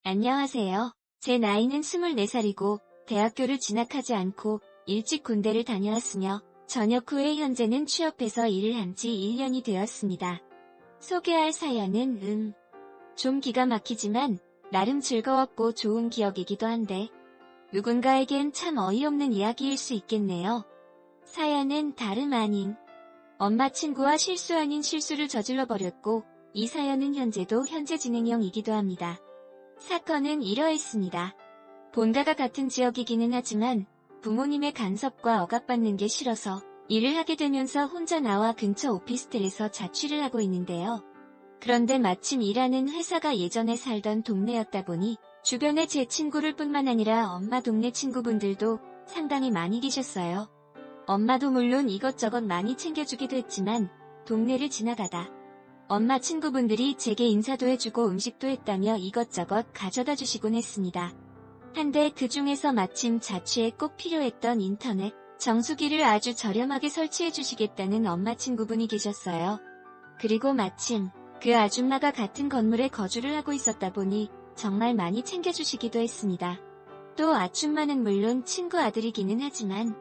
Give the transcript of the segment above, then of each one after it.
안녕하세요. 제 나이는 24살이고 대학교를 진학하지 않고 일찍 군대를 다녀왔으며 전역 후에 현재는 취업해서 일을 한 지 1년이 되었습니다. 소개할 사연은 좀 기가 막히지만 나름 즐거웠고 좋은 기억이기도 한데 누군가에겐 참 어이없는 이야기일 수 있겠네요. 사연은 다름 아닌 엄마 친구와 실수 아닌 실수를 저질러 버렸고 이 사연은 현재도 현재 진행형이기도 합니다. 사건은 이러했습니다. 본가가 같은 지역이기는 하지만 부모님의 간섭과 억압받는 게 싫어서 일을 하게 되면서 혼자 나와 근처 오피스텔에서 자취를 하고 있는데요. 그런데 마침 일하는 회사가 예전에 살던 동네였다 보니 주변에 제 친구를 뿐만 아니라 엄마 동네 친구분들도 상당히 많이 계셨어요. 엄마도 물론 이것저것 많이 챙겨주기도 했지만 동네를 지나가다 엄마 친구분들이 제게 인사도 해주고 음식도 했다며 이것저것 가져다 주시곤 했습니다. 한데 그 중에서 마침 자취에 꼭 필요했던 인터넷 정수기를 아주 저렴하게 설치해 주시겠다는 엄마 친구분이 계셨어요. 그리고 마침 그 아줌마가 같은 건물에 거주를 하고 있었다 보니 정말 많이 챙겨주시기도 했습니다. 또 아줌마는 물론 친구 아들이기는 하지만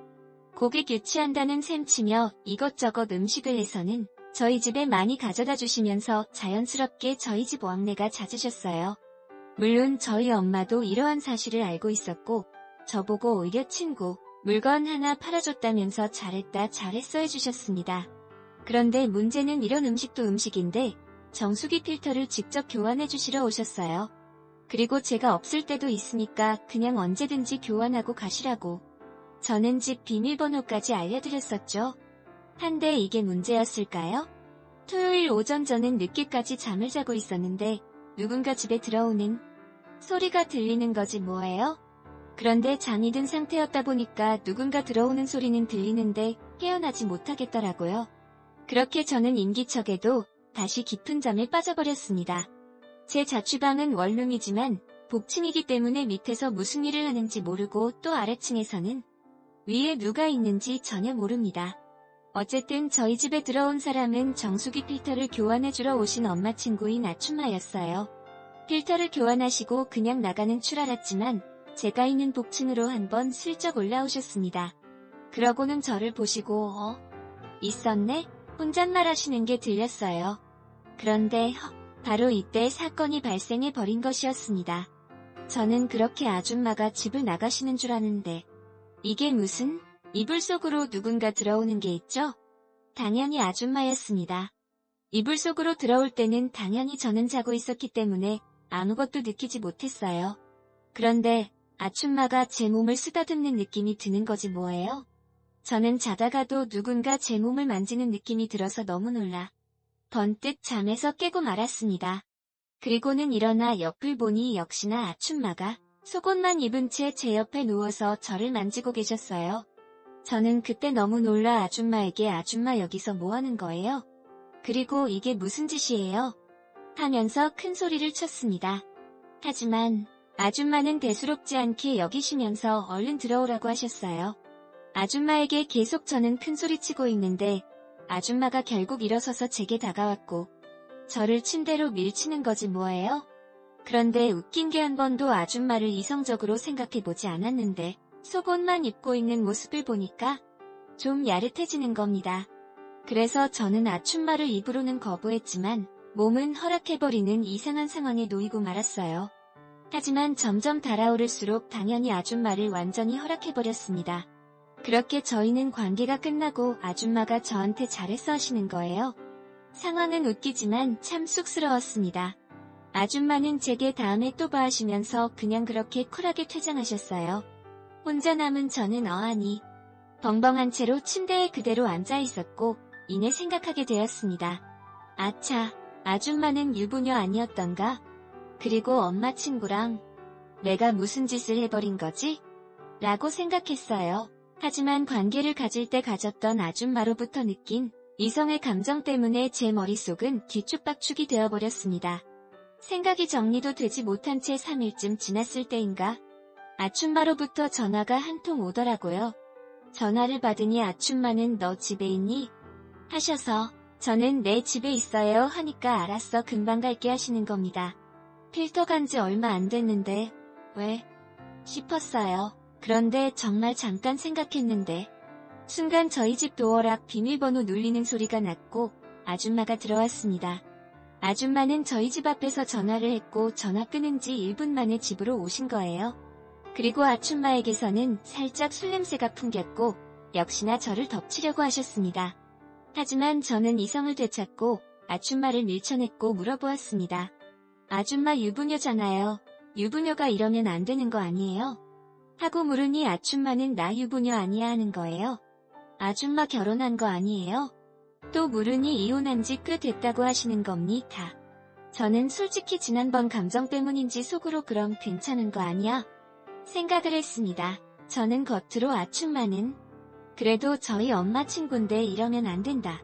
고객 유치한다는 셈치며 이것저것 음식을 해서는 저희 집에 많이 가져다 주시면서 자연스럽게 저희 집 왕래가 잦으셨어요. 물론 저희 엄마도 이러한 사실을 알고 있었고 저보고 오히려 친구 물건 하나 팔아줬다면서 잘했어 해주셨습니다. 그런데 문제는 이런 음식도 음식인데 정수기 필터를 직접 교환해 주시러 오셨어요. 그리고 제가 없을 때도 있으니까 그냥 언제든지 교환하고 가시라고. 저는 집 비밀번호까지 알려드렸었죠. 한데 이게 문제였을까요? 토요일 오전 저는 늦게까지 잠을 자고 있었는데 누군가 집에 들어오는 소리가 들리는 거지 뭐예요? 그런데 잠이 든 상태였다 보니까 누군가 들어오는 소리는 들리는데 깨어나지 못하겠더라고요. 그렇게 저는 인기척에도 다시 깊은 잠에 빠져버렸습니다. 제 자취방은 원룸이지만 복층이기 때문에 밑에서 무슨 일을 하는지 모르고 또 아래층에서는 위에 누가 있는지 전혀 모릅니다. 어쨌든 저희 집에 들어온 사람은 정수기 필터를 교환해주러 오신 엄마 친구인 아줌마였어요. 필터를 교환하시고 그냥 나가는 줄 알았지만 제가 있는 복층으로 한번 슬쩍 올라오셨습니다. 그러고는 저를 보시고 있었네? 혼잣말 하시는 게 들렸어요. 그런데 바로 이때 사건이 발생해버린 것이었습니다. 저는 그렇게 아줌마가 집을 나가시는 줄 아는데 이게 무슨? 이불 속으로 누군가 들어오는 게 있죠? 당연히 아줌마였습니다. 이불 속으로 들어올 때는 당연히 저는 자고 있었기 때문에 아무것도 느끼지 못했어요. 그런데 아줌마가 제 몸을 쓰다듬는 느낌이 드는 거지 뭐예요? 저는 자다가도 누군가 제 몸을 만지는 느낌이 들어서 너무 놀라 번뜩 잠에서 깨고 말았습니다. 그리고는 일어나 옆을 보니 역시나 아줌마가 속옷만 입은 채 제 옆에 누워서 저를 만지고 계셨어요. 저는 그때 너무 놀라 아줌마에게 아줌마 여기서 뭐 하는 거예요? 그리고 이게 무슨 짓이에요? 하면서 큰 소리를 쳤습니다. 하지만 아줌마는 대수롭지 않게 여기시면서 얼른 들어오라고 하셨어요. 아줌마에게 계속 저는 큰 소리 치고 있는데 아줌마가 결국 일어서서 제게 다가왔고 저를 침대로 밀치는 거지 뭐예요? 그런데 웃긴 게 한 번도 아줌마를 이성적으로 생각해보지 않았는데 속옷만 입고 있는 모습을 보니까 좀 야릇해지는 겁니다. 그래서 저는 아줌마를 입으로는 거부했지만 몸은 허락해버리는 이상한 상황에 놓이고 말았어요. 하지만 점점 달아오를수록 당연히 아줌마를 완전히 허락해버렸습니다. 그렇게 저희는 관계가 끝나고 아줌마가 저한테 잘했어 하시는 거예요. 상황은 웃기지만 참 쑥스러웠습니다. 아줌마는 제게 다음에 또 봐 하시면서 그냥 그렇게 쿨하게 퇴장하셨어요. 혼자 남은 저는 어안이 벙벙한 채로 침대에 그대로 앉아 있었고 이내 생각하게 되었습니다. 아차, 아줌마는 유부녀 아니었던가? 그리고 엄마 친구랑 내가 무슨 짓을 해버린 거지? 라고 생각했어요. 하지만 관계를 가질 때 가졌던 아줌마로부터 느낀 이성의 감정 때문에 제 머릿속은 뒤죽박죽이 되어버렸습니다. 생각이 정리도 되지 못한 채 3일쯤 지났을 때인가? 아줌마로부터 전화가 한 통 오더라고요. 전화를 받으니 아줌마는 너 집에 있니? 하셔서 저는 내 집에 있어요 하니까 알았어 금방 갈게 하시는 겁니다. 필터 간지 얼마 안 됐는데 왜? 싶었어요. 그런데 정말 잠깐 생각했는데 순간 저희 집 도어락 비밀번호 눌리는 소리가 났고 아줌마가 들어왔습니다. 아줌마는 저희 집 앞에서 전화를 했고 전화 끊은 지 1분 만에 집으로 오신 거예요. 그리고 아줌마에게서는 살짝 술 냄새가 풍겼고 역시나 저를 덮치려고 하셨습니다. 하지만 저는 이성을 되찾고 아줌마를 밀쳐냈고 물어보았습니다. 아줌마 유부녀잖아요. 유부녀가 이러면 안 되는 거 아니에요? 하고 물으니 아줌마는 나 유부녀 아니야 하는 거예요. 아줌마 결혼한 거 아니에요? 또 물으니 이혼한 지 꽤 됐다고 하시는 겁니다. 저는 솔직히 지난번 감정 때문인지 속으로 그럼 괜찮은 거 아니야? 생각을 했습니다. 저는 겉으로 아줌마는 그래도 저희 엄마 친구인데 이러면 안 된다.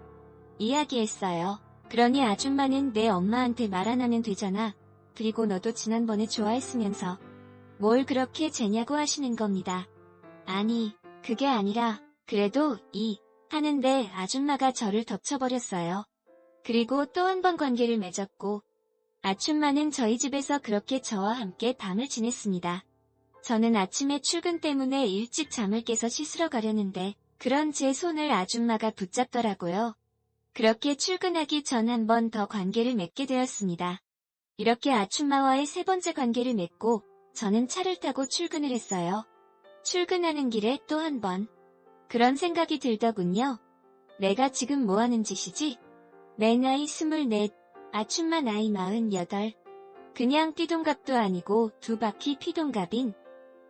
이야기했어요. 그러니 아줌마는 내 엄마한테 말 안 하면 되잖아. 그리고 너도 지난번에 좋아했으면서 뭘 그렇게 재냐고 하시는 겁니다. 아니, 그게 아니라 그래도 하는데 아줌마가 저를 덮쳐버렸어요. 그리고 또 한 번 관계를 맺었고 아줌마는 저희 집에서 그렇게 저와 함께 밤을 지냈습니다. 저는 아침에 출근 때문에 일찍 잠을 깨서 씻으러 가려는데 그런 제 손을 아줌마가 붙잡더라고요. 그렇게 출근하기 전 한 번 더 관계를 맺게 되었습니다. 이렇게 아줌마와의 세 번째 관계를 맺고 저는 차를 타고 출근을 했어요. 출근하는 길에 또 한 번 그런 생각이 들더군요. 내가 지금 뭐 하는 짓이지? 내 나이 24, 아줌마 나이 48. 그냥 띠동갑도 아니고 두 바퀴 피동갑인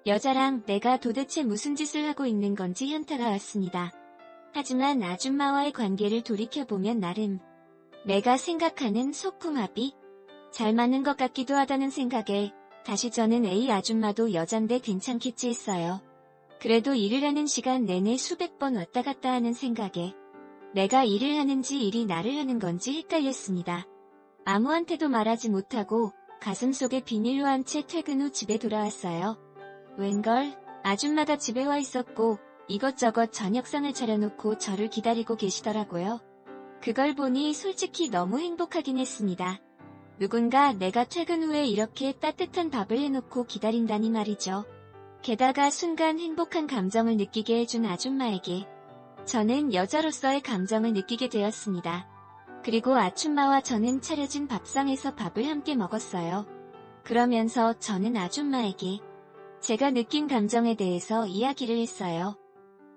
여자랑 내가 도대체 무슨 짓을 하고 있는 건지 현타가 왔습니다. 하지만 아줌마와의 관계를 돌이켜보면 나름 내가 생각하는 소궁합이 잘 맞는 것 같기도 하다는 생각에 다시 저는 A 아줌마도 여잔데 괜찮겠지 했어요. 그래도 일을 하는 시간 내내 수백 번 왔다 갔다 하는 생각에 내가 일을 하는지 일이 나를 하는 건지 헷갈렸습니다. 아무한테도 말하지 못하고 가슴속에 비닐로 한 채 퇴근 후 집에 돌아왔어요. 웬걸? 아줌마가 집에 와 있었고 이것저것 저녁상을 차려놓고 저를 기다리고 계시더라고요. 그걸 보니 솔직히 너무 행복하긴 했습니다. 누군가 내가 퇴근 후에 이렇게 따뜻한 밥을 해놓고 기다린다니 말이죠. 게다가 순간 행복한 감정을 느끼게 해준 아줌마에게 저는 여자로서의 감정을 느끼게 되었습니다. 그리고 아줌마와 저는 차려진 밥상에서 밥을 함께 먹었어요. 그러면서 저는 아줌마에게 제가 느낀 감정에 대해서 이야기를 했어요.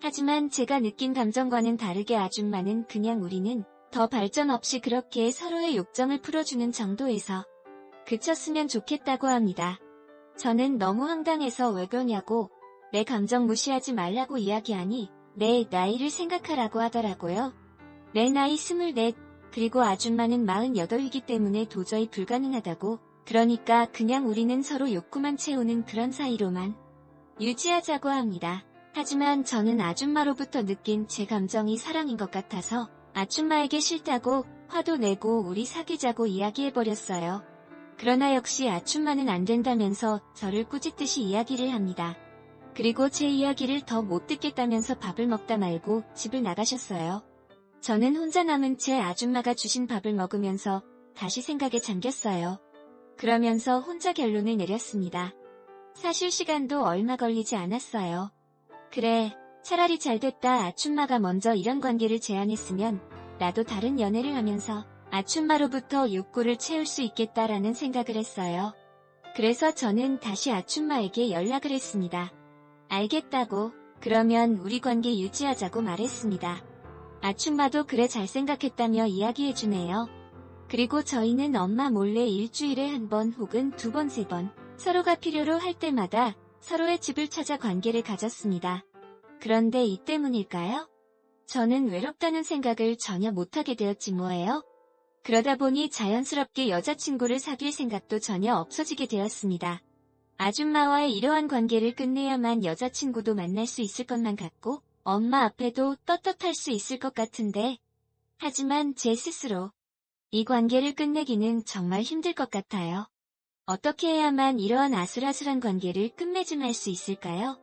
하지만 제가 느낀 감정과는 다르게 아줌마는 그냥 우리는 더 발전 없이 그렇게 서로의 욕정을 풀어주는 정도에서 그쳤으면 좋겠다고 합니다. 저는 너무 황당해서 왜 그러냐고 내 감정 무시하지 말라고 이야기하니 내 나이를 생각하라고 하더라고요. 내 나이 24, 그리고 아줌마는 48이기 때문에 도저히 불가능하다고 그러니까 그냥 우리는 서로 욕구만 채우는 그런 사이로만 유지하자고 합니다. 하지만 저는 아줌마로부터 느낀 제 감정이 사랑인 것 같아서 아줌마에게 싫다고 화도 내고 우리 사귀자고 이야기해버렸어요. 그러나 역시 아줌마는 안 된다면서 저를 꾸짖듯이 이야기를 합니다. 그리고 제 이야기를 더 못 듣겠다면서 밥을 먹다 말고 집을 나가셨어요. 저는 혼자 남은 채 아줌마가 주신 밥을 먹으면서 다시 생각에 잠겼어요. 그러면서 혼자 결론을 내렸습니다. 사실 시간도 얼마 걸리지 않았어요. 그래, 차라리 잘됐다. 아줌마가 먼저 이런 관계를 제안했으면 나도 다른 연애를 하면서 아줌마로부터 욕구를 채울 수 있겠다라는 생각을 했어요. 그래서 저는 다시 아줌마에게 연락을 했습니다. 알겠다고, 그러면 우리 관계 유지하자고 말했습니다. 아줌마도 그래 잘 생각했다며 이야기해주네요. 그리고 저희는 엄마 몰래 일주일에 한 번 혹은 두 번, 세 번 서로가 필요로 할 때마다 서로의 집을 찾아 관계를 가졌습니다. 그런데 이 때문일까요? 저는 외롭다는 생각을 전혀 못하게 되었지 뭐예요? 그러다 보니 자연스럽게 여자친구를 사귈 생각도 전혀 없어지게 되었습니다. 아줌마와의 이러한 관계를 끝내야만 여자친구도 만날 수 있을 것만 같고 엄마 앞에도 떳떳할 수 있을 것 같은데 하지만 제 스스로 이 관계를 끝내기는 정말 힘들 것 같아요. 어떻게 해야만 이러한 아슬아슬한 관계를 끝맺음할 수 있을까요?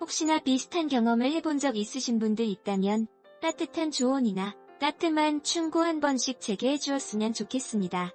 혹시나 비슷한 경험을 해본 적 있으신 분들 있다면 따뜻한 조언이나 따끔한 충고 한 번씩 제게 해주었으면 좋겠습니다.